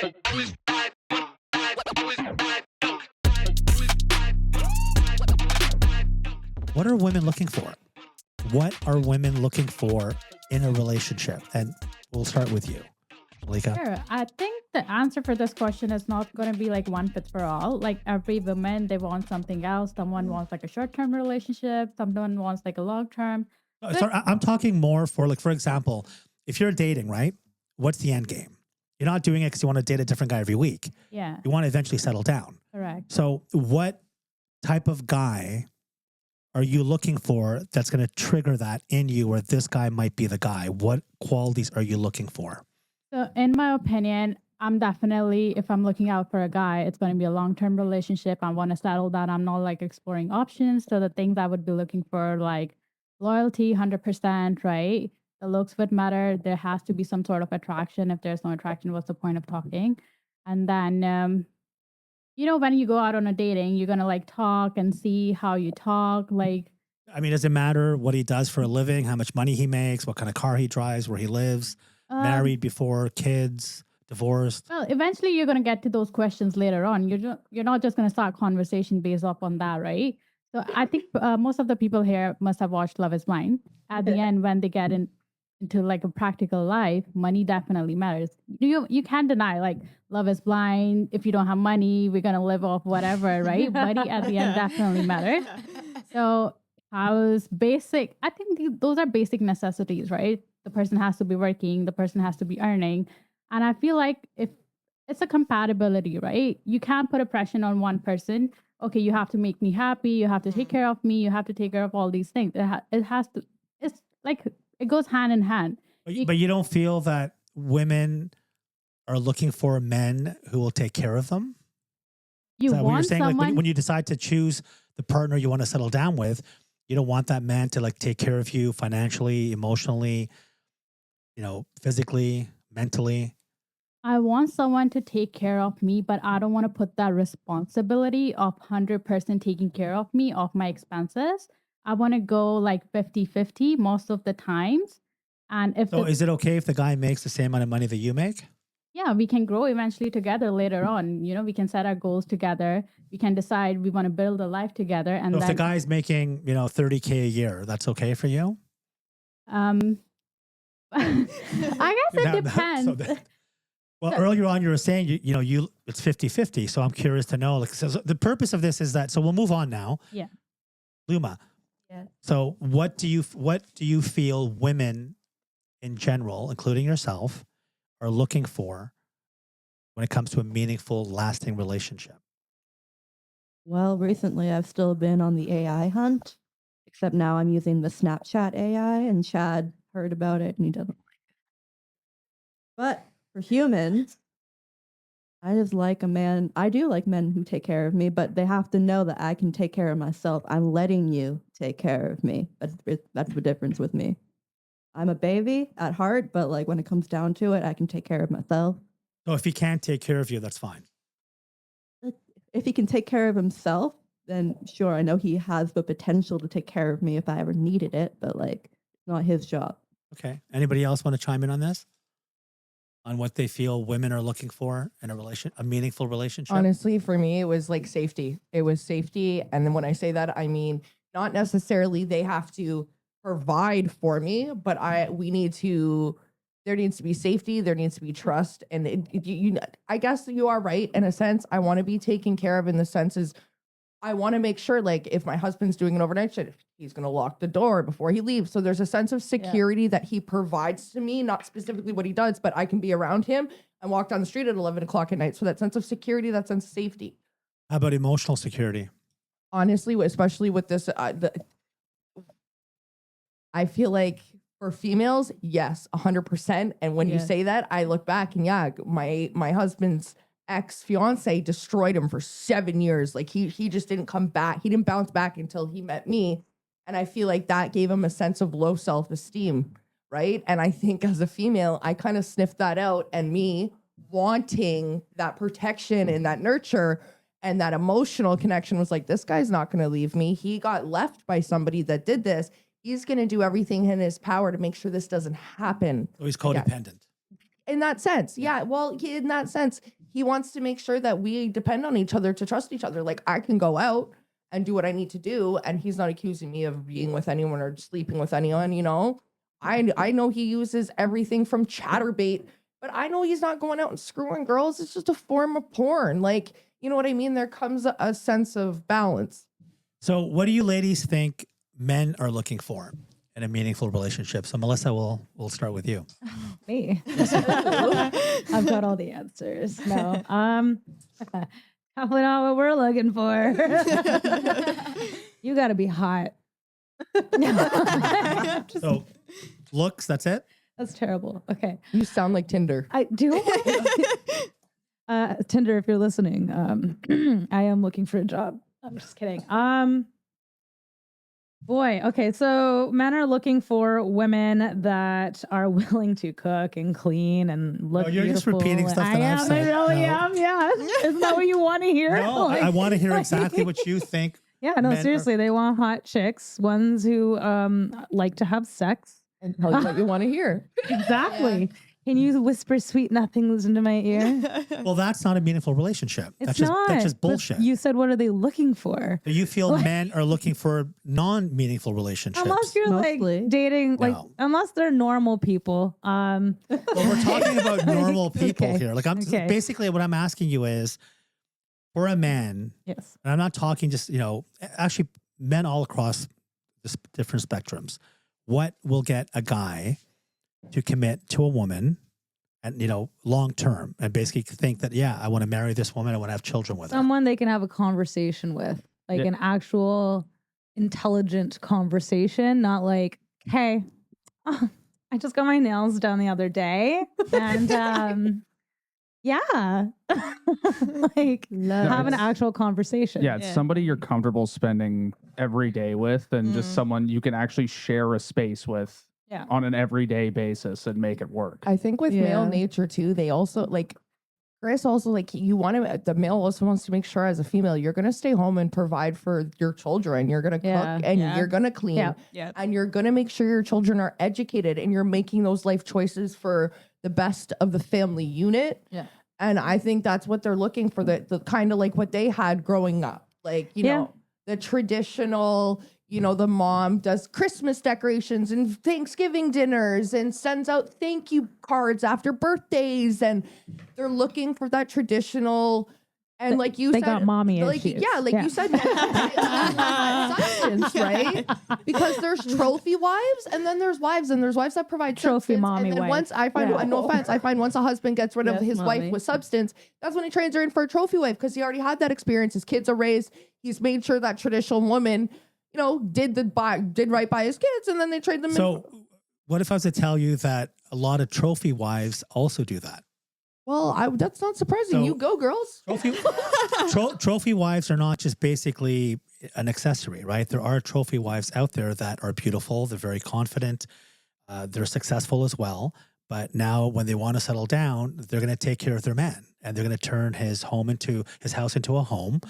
What are women looking for? What are women looking for in a relationship? And we'll start with you, Malika. Sure. I think the answer for this question is not going to be like one fits for all. Like every woman, they want something else. Someone wants like a short-term relationship. Someone wants like a long-term. Sorry, I'm talking more for like, for example, if you're dating, right? What's the end game? You're not doing it because you want to date a different guy every week. Yeah, You want to eventually settle down. correct. So what type of guy are you looking for that's going to trigger that in you where this guy might be the guy? What qualities are you looking for? So in my opinion, I'm definitely, if I'm looking out for a guy, it's going to be a long-term relationship. I want to settle down. I'm not like exploring options. So the things I would be looking for, like loyalty, 100%, right? The looks would matter. There has to be some sort of attraction. If there's no attraction, what's the point of talking? And then, when you go out on a dating, you're going to like talk and see how you talk. Like, I mean, does it matter what he does for a living, how much money he makes, what kind of car he drives, where he lives, married before, kids, divorced? well, eventually you're going to get to those questions later on. You're not just going to start conversation based off on that, right? So I think most of the people here must have watched Love is Blind. At the end, when they get into like a practical life, money definitely matters. You can't deny like Love is Blind. If you don't have money, we're going to live off whatever, right? Money at the end definitely matters. So house, basic, I think those are basic necessities, right? The person has to be working, the person has to be earning. And I feel like if it's a compatibility, right? You can't put a pressure on one person. Okay, you have to make me happy. You have to take care of me. You have to take care of all these things. It has to, it's like, it goes hand in hand. But you don't feel that women are looking for men who will take care of them? You Is that what you're want saying? someone, Like when you decide to choose the partner you want to settle down with, you don't want that man to like take care of you financially, emotionally, physically, mentally. I want someone to take care of me, but I don't want to put that responsibility of 100% taking care of me, of my expenses. I want to go like 50-50 most of the times. And So is it okay if the guy makes the same amount of money that you make? yeah, we can grow eventually together later on. We can set our goals together. We can decide we want to build a life together. And So if then, the guy's making, $30K a year, that's okay for you? I guess it depends. Well, earlier on, you were saying, it's 50-50. So I'm curious to know, so the purpose of this is that, so we'll move on now. Yeah. Luma. Yeah. So what do you feel women in general, including yourself, are looking for when it comes to a meaningful, lasting relationship? Well, recently I've still been on the AI hunt, except now I'm using the Snapchat AI, and Chad heard about it and he doesn't like it. But for humans, I just like a man. I do like men who take care of me, but they have to know that I can take care of myself. I'm letting you take care of me. That's the difference with me. I'm a baby at heart, but like when it comes down to it, I can take care of myself. So if he can't take care of you, that's fine. If he can take care of himself, then sure, I know he has the potential to take care of me if I ever needed it, but like it's not his job. Okay. Anybody else want to chime in on this? On what they feel women are looking for in a meaningful relationship? Honestly, for me, it was like safety. It was safety. And then when I say that, I mean, not necessarily they have to provide for me, but there needs to be safety. There needs to be trust. And I guess you are right in a sense. I want to be taken care of in the senses. I want to make sure, like, if my husband's doing an overnight shift, he's going to lock the door before he leaves. So there's a sense of security that he provides to me, not specifically what he does, but I can be around him and walk down the street at 11 o'clock at night. So that sense of security, that sense of safety. How about emotional security? Honestly, especially with this, I feel like for females, yes, 100%. And when you say that, I look back and my husband's ex-fiance destroyed him for 7 years. Like he just didn't come back. He didn't bounce back until he met me. And I feel like that gave him a sense of low self-esteem, right? And I think as a female, I kind of sniffed that out, and me wanting that protection and that nurture and that emotional connection was like, this guy's not going to leave me. He got left by somebody that did this. He's going to do everything in his power to make sure this doesn't happen. So he's codependent. in that sense. Yeah. Well, in that sense, he wants to make sure that we depend on each other to trust each other. Like I can go out and do what I need to do, and he's not accusing me of being with anyone or sleeping with anyone, you know? I know he uses everything from chatterbait, but I know he's not going out and screwing girls. It's just a form of porn. Like, you know what I mean? There comes a sense of balance. So what do you ladies think men are looking for in a meaningful relationship? So Melissa, we'll start with you. Me. I've got all the answers. No. Probably not what we're looking for. You got to be hot. So looks, that's it? That's terrible. Okay. You sound like Tinder. I do. Tinder, if you're listening, I am looking for a job. I'm just kidding. Boy, okay, so men are looking for women that are willing to cook and clean and look you're just beautiful. repeating stuff that I've said. I really No. am, yeah. Isn't that what you want to hear? No, I want to hear exactly what you think. Yeah, no, men are- seriously, they want hot chicks, ones who like to have sex. And tell you what you want to hear. Exactly. Can you whisper sweet nothings into my ear? Well, that's not a meaningful relationship. It's That's not. just But bullshit. You said, what are they looking for? Do you feel men are looking for non-meaningful relationships? Unless you're Mostly. like dating, like No. unless they're normal people. Well, we're talking about normal people Okay. here. Like Okay. basically what I'm asking you is, for a man, Yes. and I'm not talking just, actually men all across the different spectrums, what will get a guy to commit to a woman and, long term and basically think that, yeah, I want to marry this woman. I want to have children with her. Someone they can have a conversation with, like Yeah. an actual intelligent conversation, not like, hey, I just got my nails done the other day. And yeah, like have an actual conversation. Yeah, it's somebody you're comfortable spending every day with, and just someone you can actually share a space with Yeah. on an everyday basis and make it work. I think with Yeah. male nature too, they also like Chris also like the male also wants to make sure as a female you're gonna stay home and provide for your children. You're gonna Yeah. cook and Yeah. you're gonna clean Yeah. Yeah. and you're gonna make sure your children are educated and you're making those life choices for the best of the family unit. Yeah. And I think that's what they're looking for, the kind of like what they had growing up. Like, you Yeah. know, the traditional, the mom does Christmas decorations and Thanksgiving dinners and sends out thank you cards after birthdays. And they're looking for that traditional. And like you They said, got mommy like, issues. yeah, like Yeah. you said, substance, right? Because there's trophy wives, and then there's wives that provide Trophy substance. mommy And then wife. once I find, Yeah. no offense, I find once a husband gets rid of Yes, his wife mommy. with substance, that's when he trades her in for a trophy wife because he already had that experience. His kids are raised. He's made sure that traditional woman, did right by his kids, and then they trade them. So what if I was to tell you that a lot of trophy wives also do that? That's not surprising. So- You go, girls. Trophy wives are not just basically an accessory, right? There are trophy wives out there that are beautiful. They're very confident. They're successful as well. But now when they want to settle down, they're going to take care of their man and they're going to turn his house into a home.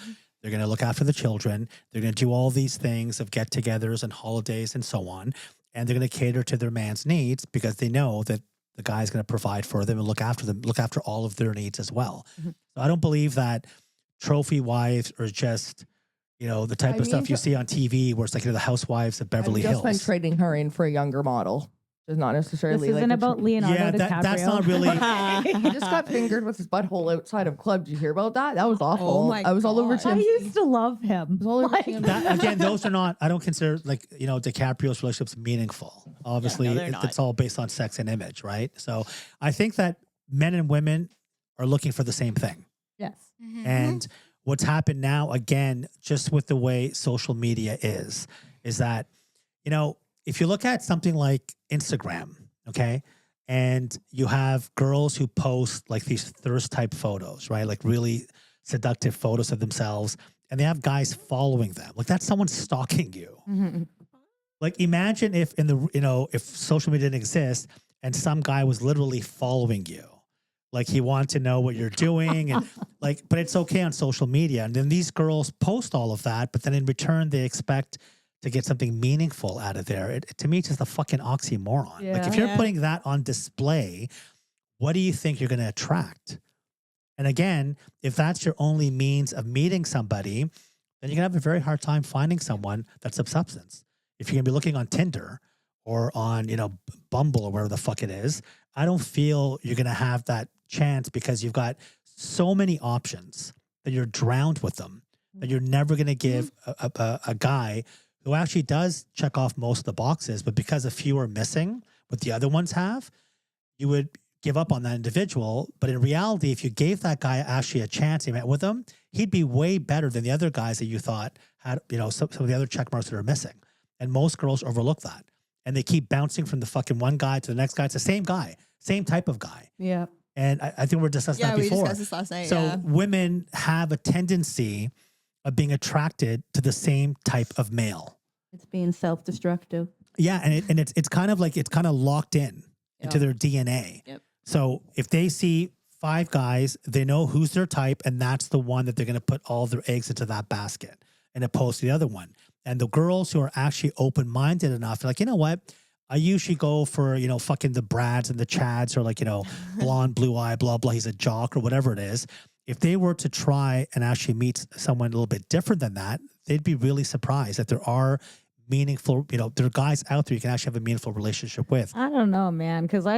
They're going to look after the children. They're going to do all these things of get-togethers and holidays and so on. And they're going to cater to their man's needs because they know that the guy's going to provide for them and look after all of their needs as well. So I don't believe that trophy wives are just, the type I of stuff mean, you see on TV where it's like, the housewives of Beverly I've just been Hills. trading her in for a younger model. It's not necessarily. This isn't like about Leonardo Yeah, DiCaprio. that's not really. He just got fingered with his butthole outside of club. Did you hear about that? That was awful. Oh my I was all over God. I TMZ. used to love him. I was all over Like, TMZ. That, again, those are not. I don't consider DiCaprio's relationships meaningful. Obviously, they're not. it's all based on sex and image, right? So I think that men and women are looking for the same thing. yes. And what's happened now, again, just with the way social media is that, if you look at something like Instagram, okay, and you have girls who post like these thirst type photos, right? Like really seductive photos of themselves, and they have guys following them. Like that's someone stalking you. Like imagine if if social media didn't exist and some guy was literally following you. Like he wanted to know what you're doing and but it's okay on social media. And then these girls post all of that, but then in return they expect to get something meaningful out of there. To me, it's just a fucking oxymoron. Like if you're Yeah. putting that on display, what do you think you're going to attract? And again, if that's your only means of meeting somebody, then you're going to have a very hard time finding someone that's of substance. If you're going to be looking on Tinder or on, Bumble or wherever the fuck it is, I don't feel you're going to have that chance because you've got so many options that you're drowned with them, that you're never going to give a guy who actually does check off most of the boxes, but because a few are missing what the other ones have, you would give up on that individual. But in reality, if you gave that guy actually a chance, you met with him, he'd be way better than the other guys that you thought had, some of the other check marks that are missing. And most girls overlook that. And they keep bouncing from the fucking one guy to the next guy. It's the same guy, same type of guy. Yeah. And I think we're discussing that before. We discussed this last night. So women have a tendency of being attracted to the same type of male. It's being self-destructive. Yeah, and it's kind of like it's kind of locked in into their DNA. Yep. So if they see 5 guys, they know who's their type, and that's the one that they're going to put all their eggs into that basket, and opposed to the other one. And the girls who are actually open-minded enough, they're like, you know what? I usually go for, fucking the Brads and the Chads, or like, blonde, blue eye, blah, blah. He's a jock or whatever it is. If they were to try and actually meet someone a little bit different than that, they'd be really surprised that there are meaningful, there are guys out there you can actually have a meaningful relationship with. I don't know, man, because I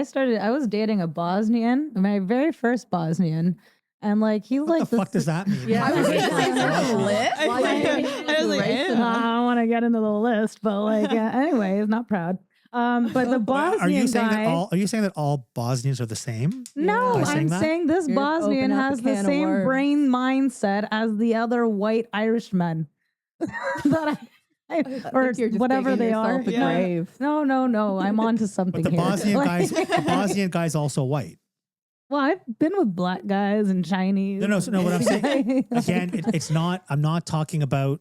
was dating a Bosnian, my very first Bosnian, and like he What the fuck does that mean? Yeah. I was Right. gonna say, is there a list? I was like, I don't want to get into the list, but like anyways, not proud. But the Bosnian Are you saying guy. are you saying that all Bosnians are the same? No, By saying I'm that? saying this You're Bosnian opening up a has the can of same worms. brain mindset as the other white Irishmen that or think you're just whatever digging they are. yourself a grave. No, I'm onto something But the here. Bosnian Like- the Bosnian guy's also white. Well, I've been with black guys and Chinese. No, what I'm saying again, it's not. I'm not talking about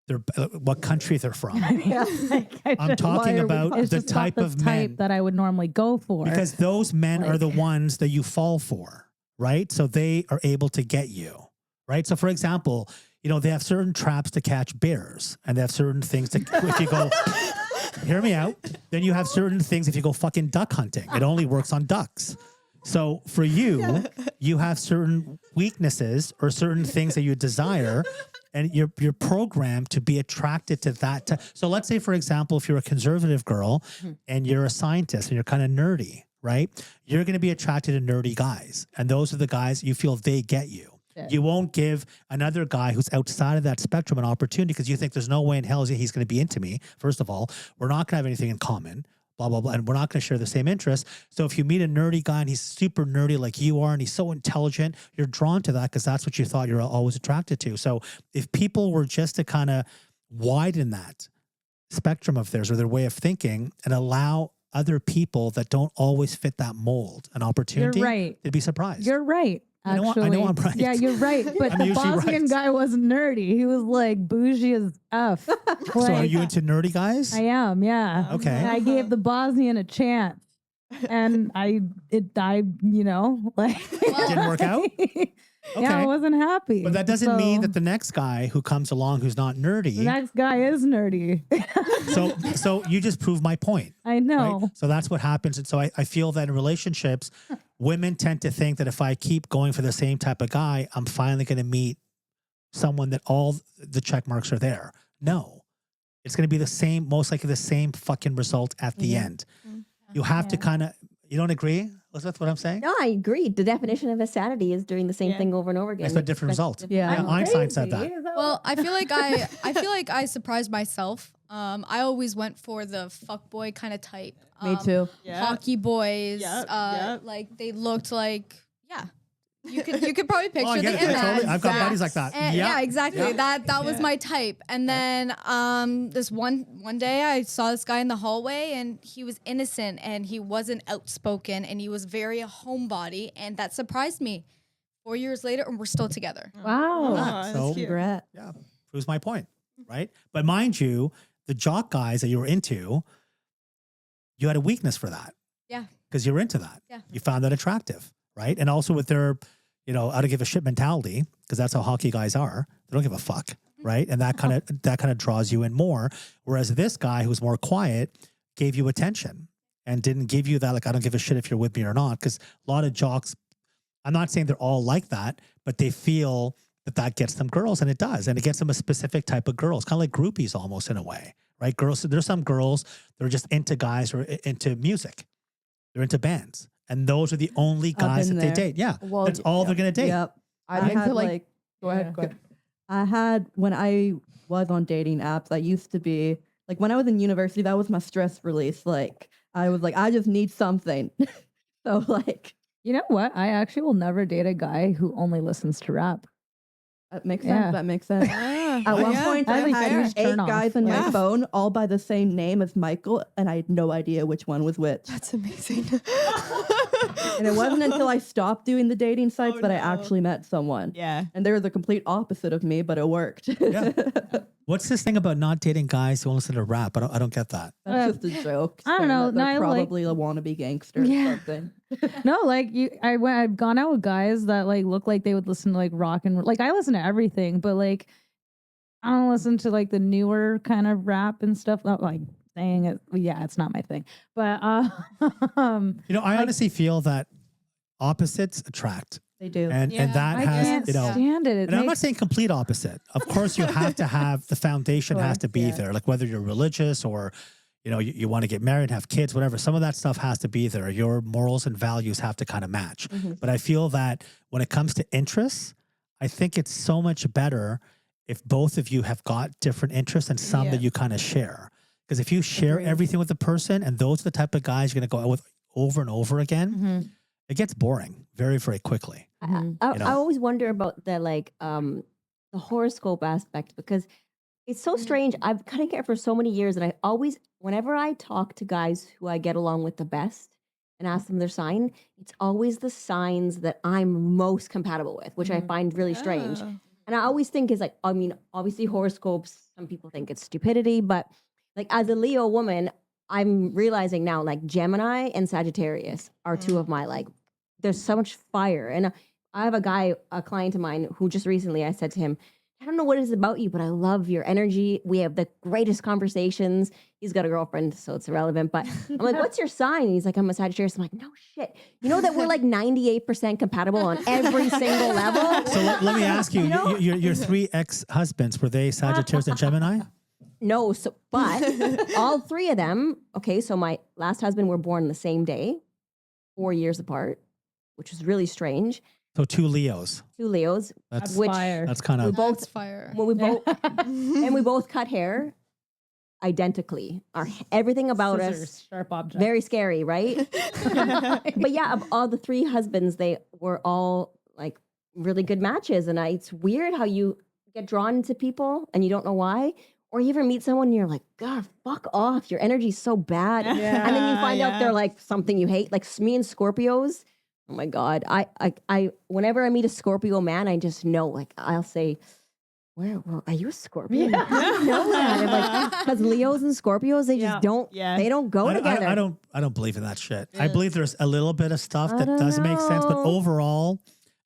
their what country they're from. I'm talking about It's the just type not the of type men, that I would normally go for. because those men are Like- the ones that you fall for, right? So they are able to get you, right? So for example, they have certain traps to catch bears, and they have certain things to if you go. Hear me out. Then you have certain things if you go fucking duck hunting. It only works on ducks. So for you, you have certain weaknesses or certain things that you desire, and you're programmed to be attracted to that. So let's say, for example, if you're a conservative girl and you're a scientist and you're kind of nerdy, right? You're going to be attracted to nerdy guys, and those are the guys you feel they get you. Yeah. You won't give another guy who's outside of that spectrum an opportunity because you think there's no way in hell he's going to be into me. First of all, we're not going to have anything in common. Blah, blah, blah. And we're not going to share the same interests. So if you meet a nerdy guy and he's super nerdy like you are and he's so intelligent, you're drawn to that because that's what you thought you're always attracted to. So if people were just to kind of widen that spectrum of theirs or their way of thinking and allow other people that don't always fit that mold an opportunity, You're right. they'd be surprised. You're right. I know Actually, I'm right. Yeah, you're right. But I'm the usually Bosnian right. guy wasn't nerdy. He was like bougie as F. So are Like, you into nerdy guys? I am, yeah. Okay. I gave the Bosnian a chance, and it died. Like Didn't work out? Yeah, I Okay. wasn't happy. But that doesn't mean So, that the next guy who comes along who's not nerdy. the next guy is nerdy. So you just proved my point. I know. Right? So that's what happens. And so I feel that in relationships, women tend to think that if I keep going for the same type of guy, I'm finally going to meet someone that all the check marks are there. No, it's going to be the same, most likely the same fucking result at the end. You have to kind of, you don't agree, Elizabeth, what I'm saying? No, I agree. The definition of insanity is doing the same Yeah. thing over and over again. It's a different result. Yeah. Yeah, Einstein said that. Well, I feel like I surprised myself. I always went for the fuckboy kind of type. Me too. Hockey boys. Yep. Like they looked like You could probably picture Oh, I the get it. image. Totally. I've got Yeah. buddies like that. And Yeah. yeah, exactly. That was my type. And then this one day I saw this guy in the hallway and he was innocent and he wasn't outspoken and he was very a homebody and that surprised me. 4 years later and we're still together. Wow. that's So- cute. Congrats. Yeah, proves my point, right? But mind you, the jock guys that you were into, you had a weakness for that. Yeah. Because you were into that. Yeah. You found that attractive, right? And also with their, out of give a shit mentality, because that's how hockey guys are. They don't give a fuck, right? And that kind of draws you in more. Whereas this guy who's more quiet gave you attention. and didn't give you that, like, I don't give a shit if you're with me or not. Because a lot of jocks, I'm not saying they're all like that, but they feel that gets them girls, and it does. And it gets them a specific type of girls, kind of like groupies almost in a way, right? Girls, there's some girls that are just into guys or into music. They're into bands. And those are the only guys that they date. Yeah. Well, that's all they're going to date. Yep. I'm I into had like, go ahead. I had, when I was on dating apps, I used to be, like when I was in university, that was my stress release. Like, I was like, I just need something. So like, You know what? I actually will never date a guy who only listens to rap. that makes Yeah. sense. That makes sense. At one point, I That'd be had huge 8 turn off. guys in my Yeah. phone, all by the same name as Michael, and I had no idea which one was which. That's amazing. And it wasn't until I stopped doing the dating sites that I actually met someone. Yeah. And they were the complete opposite of me, but it worked. Yeah. What's this thing about not dating guys who listen to rap? I don't get that. That's just a joke. I don't saying know. that they're No, like- probably a wannabe gangster or Yeah. something. No, like I've gone out with guys that like look like they would listen to like rock and like I listen to everything, but like I don't listen to like the newer kind of rap and stuff. Not like saying it, yeah, it's not my thing. But You know, I honestly feel that opposites attract. They do. And that I has, can't you know, stand it. It and I'm not makes- saying complete opposite. Of course, you have to have the foundation has to be yeah. there. Like whether you're religious or, you know, you want to get married, have kids, whatever. Some of that stuff has to be there. Your morals and values have to kind of match. But I feel that when it comes to interests, I think it's so much better if both of you have got different interests and some that you kind of share. Because if you share everything with the person and those are the type of guys you're going to go out with over and over again, it gets boring very, very quickly. I, You I know? always wonder about the horoscope aspect because it's so strange. I've kind of cared for so many years, and I always, whenever I talk to guys who I get along with the best and ask them their sign, it's always the signs that I'm most compatible with, which I find really strange. And I always think is like, I mean, obviously horoscopes, some people think it's stupidity, but like as a Leo woman, I'm realizing now like Gemini and Sagittarius are two of my like, there's so much fire. And I have a client of mine who just recently I said to him, I don't know what it is about you, but I love your energy. We have the greatest conversations. He's got a girlfriend, so it's irrelevant. But I'm like, what's your sign? And he's like, I'm a Sagittarius. I'm like, no shit. You know that we're like 98% compatible on every single level? So let me ask you, your 3 ex-husbands, were they Sagittarius and Gemini? No, but all 3 of them, okay, so my last husband were born the same day, 4 years apart, which was really strange. So 2 Leos. 2 Leos, That's which fire. that's kind we of both That's fire. well, we both and we both cut hair identically. Everything about Scissors, us sharp object. very scary, right? But yeah, of all the 3 husbands, they were all like really good matches, and it's weird how you get drawn to people and you don't know why. Or you ever meet someone and you're like, God, fuck off. Your energy's so bad. And then you find out they're like something you hate. Like me and Scorpios. Oh my God. I whenever I meet a Scorpio man, I just know, like, I'll say, where are you a Scorpio? Yeah. I know that. I'm like, because Leos and Scorpios, they just don't, they don't go together. I don't believe in that shit. I believe there's a little bit of stuff that does make sense, but know. overall,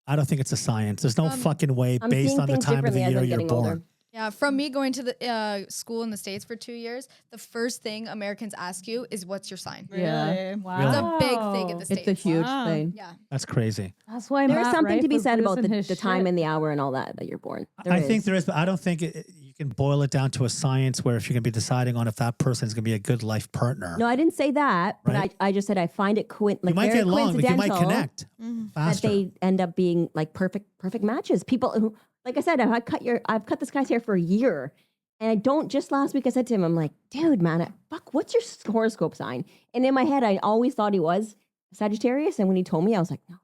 I don't think it's a science. There's no fucking way I'm based seeing on the things time of the differently as year I'm you're getting born. older. Yeah, from me going to the school in the States for 2 years, the first thing Americans ask you is, what's your sign? Yeah. Wow. It's a big thing in the States. It's a huge Wow. thing. Yeah. That's crazy. That's why There's Matt something Rife to be was said about losing the his time shit. and the hour and all that you're born. I think there is, but I don't think you can boil it down to a science where if you're going to be deciding on if that person's going to be a good life partner. No, I didn't say that, but Right. I just said I find it you might very get along, but you might coincidental connect that faster. they end up being like perfect matches. People who, like I said, I've cut this guy's hair for a year, and I don't. Just last week, I said to him, I'm like, dude, man, fuck, what's your horoscope sign? And in my head, I always thought he was Sagittarius, and when he told me, I was like, no,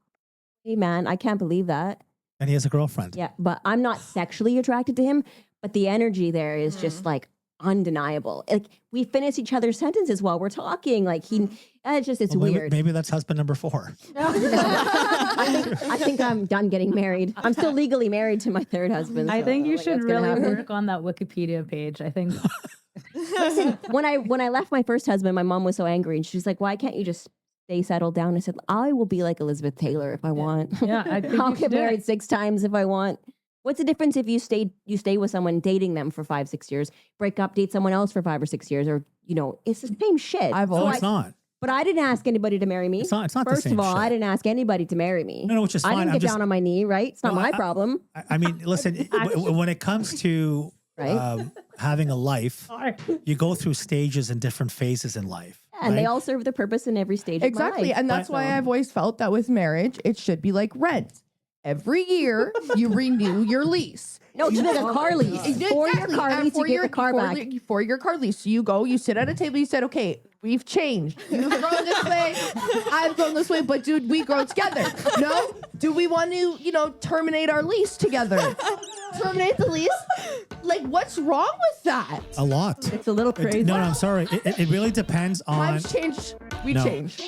hey, man, I can't believe that. And he has a girlfriend. Yeah, but I'm not sexually attracted to him, but the energy there is just like undeniable. Like we finish each other's sentences while we're talking. Like it's Well, weird. Maybe that's husband number 4. I think I'm done getting married. I'm still legally married to my 3rd husband. I so, think you like, should that's gonna really happen. work on that Wikipedia page. I think Listen, when I left my first husband, my mom was so angry, and she's like, "Why can't you just stay settled down?" I said, "I will be like Elizabeth Taylor if I want. yeah, I think I'll you should get do it. married 6 times if I want." What's the difference if you stay with someone, dating them for 5-6 years, break up, date someone else for 5 or 6 years, or it's the same shit. I've No, always it's not. But I didn't ask anybody to marry me. It's not the First same of all, shit. I didn't ask anybody to marry me. No, which is I fine. didn't I'm get down on my knee, right? It's not No, my problem, I mean, listen, when it comes to right? having a life, you go through stages and different phases in life. And they right? all serve their purpose in every stage of my Exactly. life. And that's why I've always felt that with marriage, it should be like rent. Every year you renew your lease. No, it's like a car lease. For your car And lease, you get the car back. For your car lease. So you go, you sit at a table, you said, okay, we've changed. You've grown this way, I've grown this way, but dude, we grow together. No? Do we want to, terminate our lease together? Terminate the lease? Like, what's wrong with that? A lot. It's a little crazy. No, I'm sorry. It really depends on. Times changed. We No. changed.